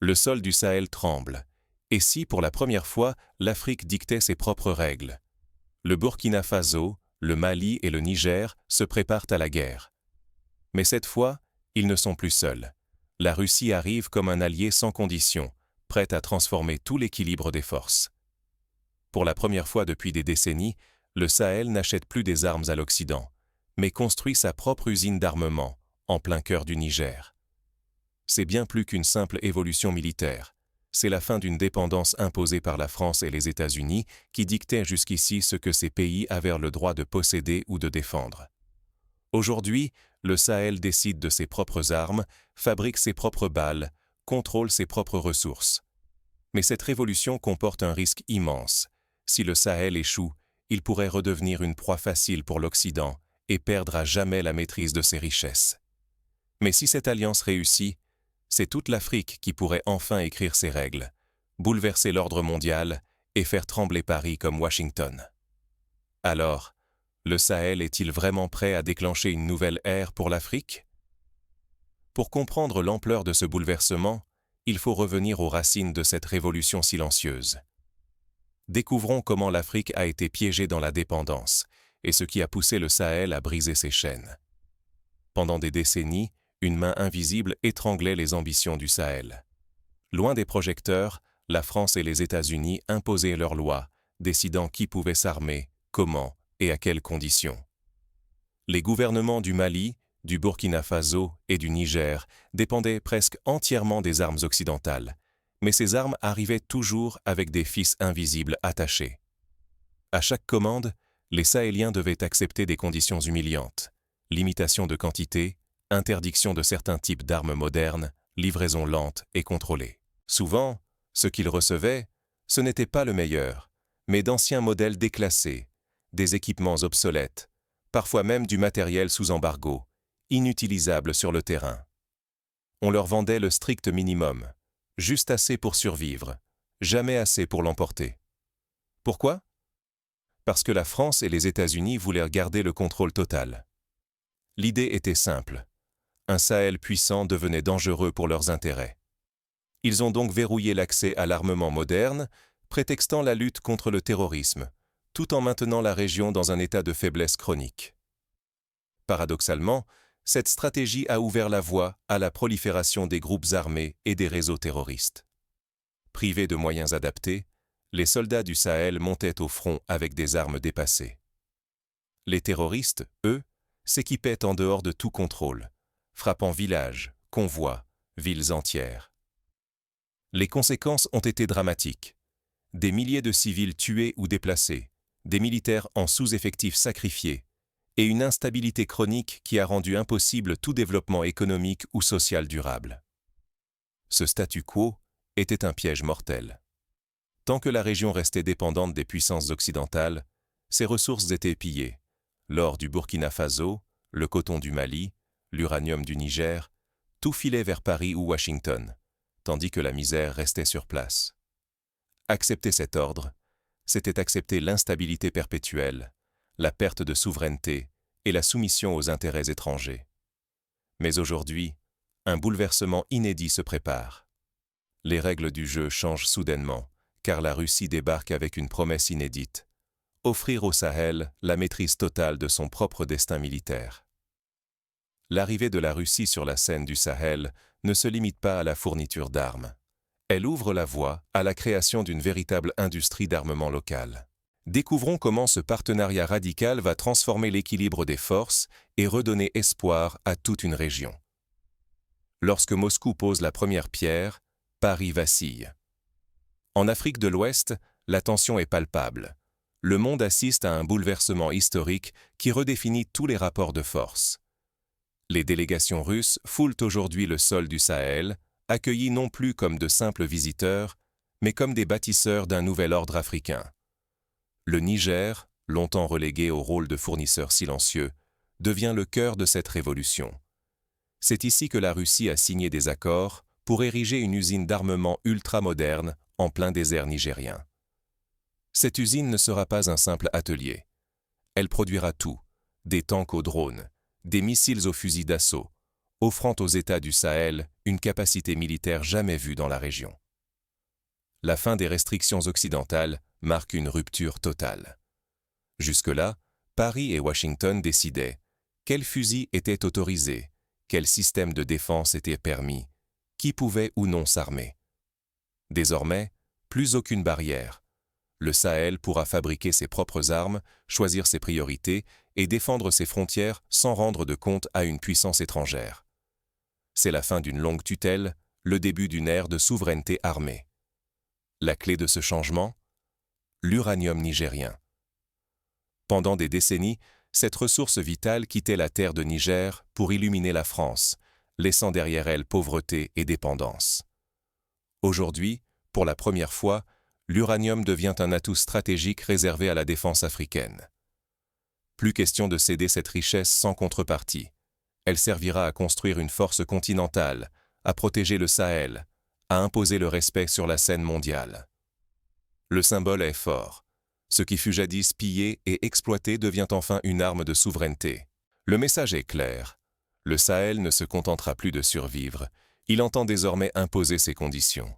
Le sol du Sahel tremble. Et si, pour la première fois, l'Afrique dictait ses propres règles? Le Burkina Faso, le Mali et le Niger se préparent à la guerre. Mais cette fois, ils ne sont plus seuls. La Russie arrive comme un allié sans condition, prête à transformer tout l'équilibre des forces. Pour la première fois depuis des décennies, le Sahel n'achète plus des armes à l'Occident, mais construit sa propre usine d'armement, en plein cœur du Niger. C'est bien plus qu'une simple évolution militaire. C'est la fin d'une dépendance imposée par la France et les États-Unis qui dictait jusqu'ici ce que ces pays avaient le droit de posséder ou de défendre. Aujourd'hui, le Sahel décide de ses propres armes, fabrique ses propres balles, contrôle ses propres ressources. Mais cette révolution comporte un risque immense. Si le Sahel échoue, il pourrait redevenir une proie facile pour l'Occident et perdre à jamais la maîtrise de ses richesses. Mais si cette alliance réussit, c'est toute l'Afrique qui pourrait enfin écrire ses règles, bouleverser l'ordre mondial et faire trembler Paris comme Washington. Alors, le Sahel est-il vraiment prêt à déclencher une nouvelle ère pour l'Afrique? Pour comprendre l'ampleur de ce bouleversement, il faut revenir aux racines de cette révolution silencieuse. Découvrons comment l'Afrique a été piégée dans la dépendance et ce qui a poussé le Sahel à briser ses chaînes. Pendant des décennies, une main invisible étranglait les ambitions du Sahel. Loin des projecteurs, la France et les États-Unis imposaient leurs lois, décidant qui pouvait s'armer, comment et à quelles conditions. Les gouvernements du Mali, du Burkina Faso et du Niger dépendaient presque entièrement des armes occidentales, mais ces armes arrivaient toujours avec des fils invisibles attachés. À chaque commande, les Sahéliens devaient accepter des conditions humiliantes: limitation de quantité, interdiction de certains types d'armes modernes, livraison lente et contrôlée. Souvent, ce qu'ils recevaient, ce n'était pas le meilleur, mais d'anciens modèles déclassés, des équipements obsolètes, parfois même du matériel sous embargo, inutilisable sur le terrain. On leur vendait le strict minimum, juste assez pour survivre, jamais assez pour l'emporter. Pourquoi? Parce que la France et les États-Unis voulaient garder le contrôle total. L'idée était simple. Un Sahel puissant devenait dangereux pour leurs intérêts. Ils ont donc verrouillé l'accès à l'armement moderne, prétextant la lutte contre le terrorisme, tout en maintenant la région dans un état de faiblesse chronique. Paradoxalement, cette stratégie a ouvert la voie à la prolifération des groupes armés et des réseaux terroristes. Privés de moyens adaptés, les soldats du Sahel montaient au front avec des armes dépassées. Les terroristes, eux, s'équipaient en dehors de tout contrôle, frappant villages, convois, villes entières. Les conséquences ont été dramatiques. Des milliers de civils tués ou déplacés, des militaires en sous-effectifs sacrifiés, et une instabilité chronique qui a rendu impossible tout développement économique ou social durable. Ce statu quo était un piège mortel. Tant que la région restait dépendante des puissances occidentales, ses ressources étaient pillées: l'or du Burkina Faso, le coton du Mali, l'uranium du Niger, tout filait vers Paris ou Washington, tandis que la misère restait sur place. Accepter cet ordre, c'était accepter l'instabilité perpétuelle, la perte de souveraineté et la soumission aux intérêts étrangers. Mais aujourd'hui, un bouleversement inédit se prépare. Les règles du jeu changent soudainement, car la Russie débarque avec une promesse inédite: offrir au Sahel la maîtrise totale de son propre destin militaire. L'arrivée de la Russie sur la scène du Sahel ne se limite pas à la fourniture d'armes. Elle ouvre la voie à la création d'une véritable industrie d'armement locale. Découvrons comment ce partenariat radical va transformer l'équilibre des forces et redonner espoir à toute une région. Lorsque Moscou pose la première pierre, Paris vacille. En Afrique de l'Ouest, la tension est palpable. Le monde assiste à un bouleversement historique qui redéfinit tous les rapports de force. Les délégations russes foulent aujourd'hui le sol du Sahel, accueillis non plus comme de simples visiteurs, mais comme des bâtisseurs d'un nouvel ordre africain. Le Niger, longtemps relégué au rôle de fournisseur silencieux, devient le cœur de cette révolution. C'est ici que la Russie a signé des accords pour ériger une usine d'armement ultra-moderne en plein désert nigérien. Cette usine ne sera pas un simple atelier. Elle produira tout: des tanks aux drones, des missiles aux fusils d'assaut, offrant aux États du Sahel une capacité militaire jamais vue dans la région. La fin des restrictions occidentales marque une rupture totale. Jusque-là, Paris et Washington décidaient quels fusils étaient autorisés, quel système de défense était permis, qui pouvait ou non s'armer. Désormais, plus aucune barrière. Le Sahel pourra fabriquer ses propres armes, choisir ses priorités et défendre ses frontières sans rendre de compte à une puissance étrangère. C'est la fin d'une longue tutelle, le début d'une ère de souveraineté armée. La clé de ce changement? L'uranium nigérien. Pendant des décennies, cette ressource vitale quittait la terre de Niger pour illuminer la France, laissant derrière elle pauvreté et dépendance. Aujourd'hui, pour la première fois, l'uranium devient un atout stratégique réservé à la défense africaine. Plus question de céder cette richesse sans contrepartie. Elle servira à construire une force continentale, à protéger le Sahel, à imposer le respect sur la scène mondiale. Le symbole est fort. Ce qui fut jadis pillé et exploité devient enfin une arme de souveraineté. Le message est clair. Le Sahel ne se contentera plus de survivre. Il entend désormais imposer ses conditions.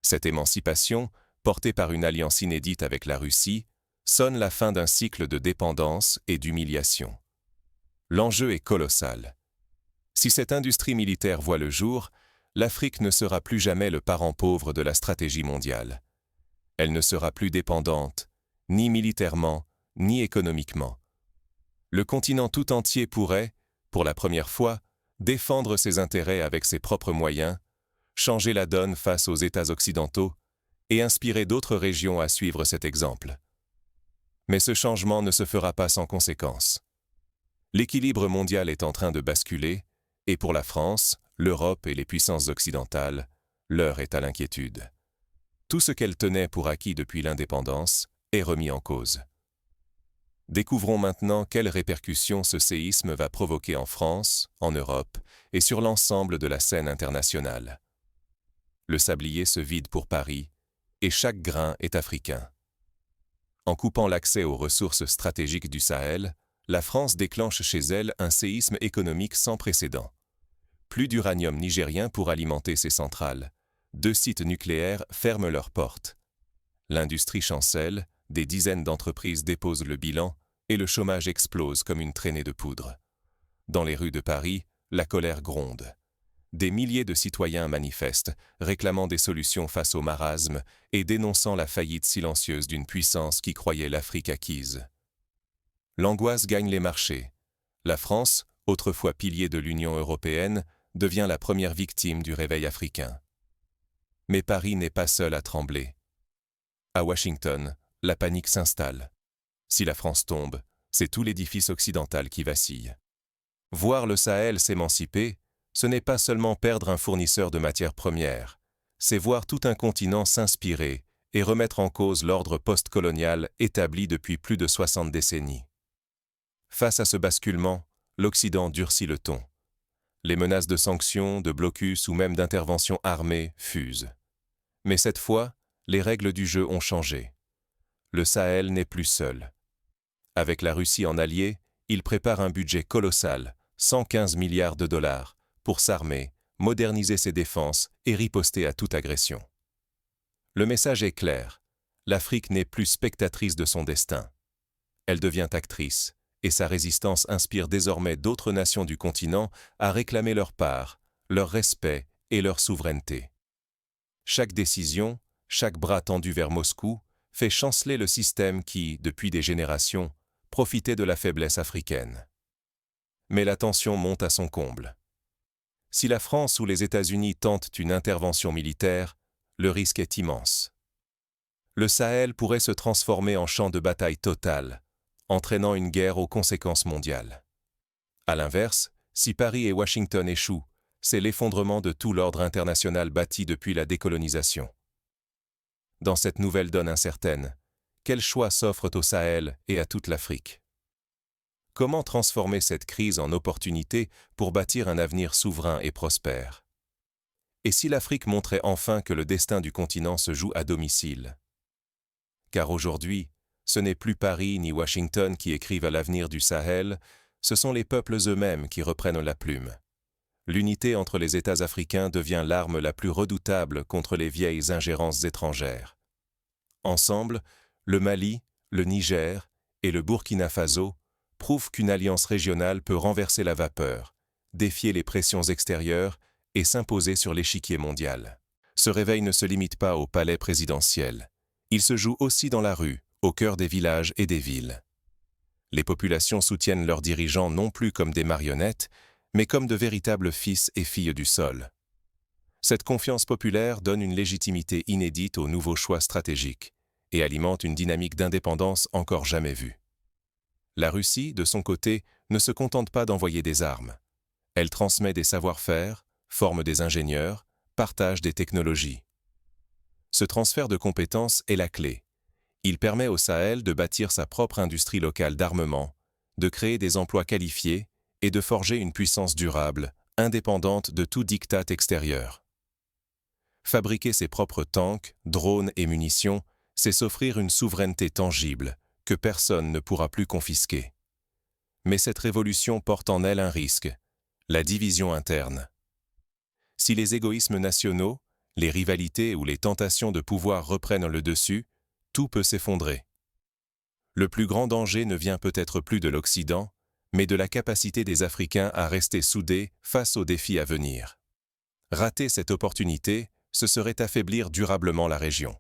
Cette émancipation, portée par une alliance inédite avec la Russie, sonne la fin d'un cycle de dépendance et d'humiliation. L'enjeu est colossal. Si cette industrie militaire voit le jour, l'Afrique ne sera plus jamais le parent pauvre de la stratégie mondiale. Elle ne sera plus dépendante, ni militairement, ni économiquement. Le continent tout entier pourrait, pour la première fois, défendre ses intérêts avec ses propres moyens, changer la donne face aux États occidentaux et inspirer d'autres régions à suivre cet exemple. Mais ce changement ne se fera pas sans conséquences. L'équilibre mondial est en train de basculer, et pour la France, l'Europe et les puissances occidentales, l'heure est à l'inquiétude. Tout ce qu'elles tenaient pour acquis depuis l'indépendance est remis en cause. Découvrons maintenant quelles répercussions ce séisme va provoquer en France, en Europe et sur l'ensemble de la scène internationale. Le sablier se vide pour Paris, et chaque grain est africain. En coupant l'accès aux ressources stratégiques du Sahel, la France déclenche chez elle un séisme économique sans précédent. Plus d'uranium nigérien pour alimenter ses centrales. 2 sites nucléaires ferment leurs portes. L'industrie chancelle, des dizaines d'entreprises déposent le bilan et le chômage explose comme une traînée de poudre. Dans les rues de Paris, la colère gronde. Des milliers de citoyens manifestent, réclamant des solutions face au marasme et dénonçant la faillite silencieuse d'une puissance qui croyait l'Afrique acquise. L'angoisse gagne les marchés. La France, autrefois pilier de l'Union européenne, devient la première victime du réveil africain. Mais Paris n'est pas seul à trembler. À Washington, la panique s'installe. Si la France tombe, c'est tout l'édifice occidental qui vacille. Voir le Sahel s'émanciper, ce n'est pas seulement perdre un fournisseur de matières premières, c'est voir tout un continent s'inspirer et remettre en cause l'ordre post-colonial établi depuis plus de 60 décennies. Face à ce basculement, l'Occident durcit le ton. Les menaces de sanctions, de blocus ou même d'intervention armée fusent. Mais cette fois, les règles du jeu ont changé. Le Sahel n'est plus seul. Avec la Russie en allié, il prépare un budget colossal, 115 milliards de dollars, pour s'armer, moderniser ses défenses et riposter à toute agression. Le message est clair. L'Afrique n'est plus spectatrice de son destin. Elle devient actrice, et sa résistance inspire désormais d'autres nations du continent à réclamer leur part, leur respect et leur souveraineté. Chaque décision, chaque bras tendu vers Moscou, fait chanceler le système qui, depuis des générations, profitait de la faiblesse africaine. Mais la tension monte à son comble. Si la France ou les États-Unis tentent une intervention militaire, le risque est immense. Le Sahel pourrait se transformer en champ de bataille total, entraînant une guerre aux conséquences mondiales. À l'inverse, si Paris et Washington échouent, c'est l'effondrement de tout l'ordre international bâti depuis la décolonisation. Dans cette nouvelle donne incertaine, quels choix s'offrent au Sahel et à toute l'Afrique? Comment transformer cette crise en opportunité pour bâtir un avenir souverain et prospère? Et si l'Afrique montrait enfin que le destin du continent se joue à domicile? Car aujourd'hui, ce n'est plus Paris ni Washington qui écrivent à l'avenir du Sahel, ce sont les peuples eux-mêmes qui reprennent la plume. l'unité entre les États africains devient l'arme la plus redoutable contre les vieilles ingérences étrangères. Ensemble, le Mali, le Niger et le Burkina Faso prouvent qu'une alliance régionale peut renverser la vapeur, défier les pressions extérieures et s'imposer sur l'échiquier mondial. Ce réveil ne se limite pas au palais présidentiel. Il se joue aussi dans la rue, au cœur des villages et des villes. Les populations soutiennent leurs dirigeants non plus comme des marionnettes, mais comme de véritables fils et filles du sol. Cette confiance populaire donne une légitimité inédite aux nouveaux choix stratégiques et alimente une dynamique d'indépendance encore jamais vue. La Russie, de son côté, ne se contente pas d'envoyer des armes. Elle transmet des savoir-faire, forme des ingénieurs, partage des technologies. Ce transfert de compétences est la clé. Il permet au Sahel de bâtir sa propre industrie locale d'armement, de créer des emplois qualifiés et de forger une puissance durable, indépendante de tout diktat extérieur. Fabriquer ses propres tanks, drones et munitions, c'est s'offrir une souveraineté tangible que personne ne pourra plus confisquer. Mais cette révolution porte en elle un risque, la division interne. Si les égoïsmes nationaux, les rivalités ou les tentations de pouvoir reprennent le dessus, tout peut s'effondrer. Le plus grand danger ne vient peut-être plus de l'Occident, mais de la capacité des Africains à rester soudés face aux défis à venir. Rater cette opportunité, ce serait affaiblir durablement la région.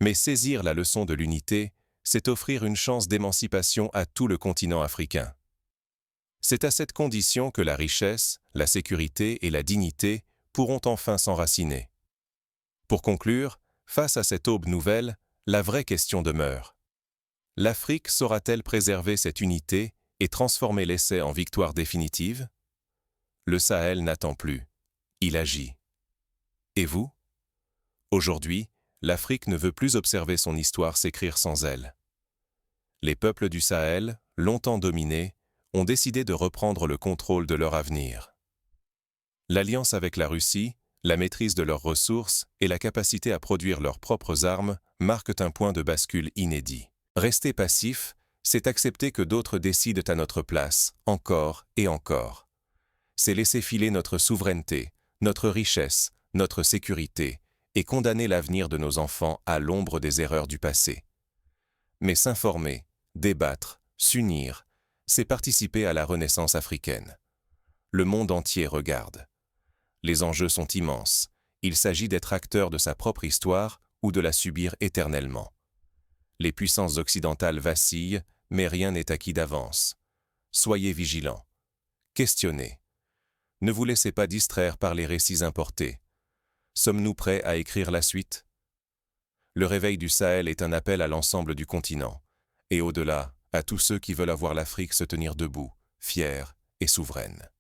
Mais saisir la leçon de l'unité, c'est offrir une chance d'émancipation à tout le continent africain. C'est à cette condition que la richesse, la sécurité et la dignité pourront enfin s'enraciner. Pour conclure, face à cette aube nouvelle, la vraie question demeure. L'Afrique saura-t-elle préserver cette unité et transformer l'essai en victoire définitive? Le Sahel n'attend plus. Il agit. Et vous? Aujourd'hui, l'Afrique ne veut plus observer son histoire s'écrire sans elle. Les peuples du Sahel, longtemps dominés, ont décidé de reprendre le contrôle de leur avenir. L'alliance avec la Russie, la maîtrise de leurs ressources et la capacité à produire leurs propres armes marquent un point de bascule inédit. Rester passif, c'est accepter que d'autres décident à notre place, encore et encore. C'est laisser filer notre souveraineté, notre richesse, notre sécurité, et condamner l'avenir de nos enfants à l'ombre des erreurs du passé. Mais s'informer, débattre, s'unir, c'est participer à la renaissance africaine. Le monde entier regarde. Les enjeux sont immenses. Il s'agit d'être acteur de sa propre histoire ou de la subir éternellement. Les puissances occidentales vacillent, mais rien n'est acquis d'avance. Soyez vigilants. Questionnez. Ne vous laissez pas distraire par les récits importés. Sommes-nous prêts à écrire la suite? Le réveil du Sahel est un appel à l'ensemble du continent, et au-delà, à tous ceux qui veulent avoir l'Afrique se tenir debout, fière et souveraine.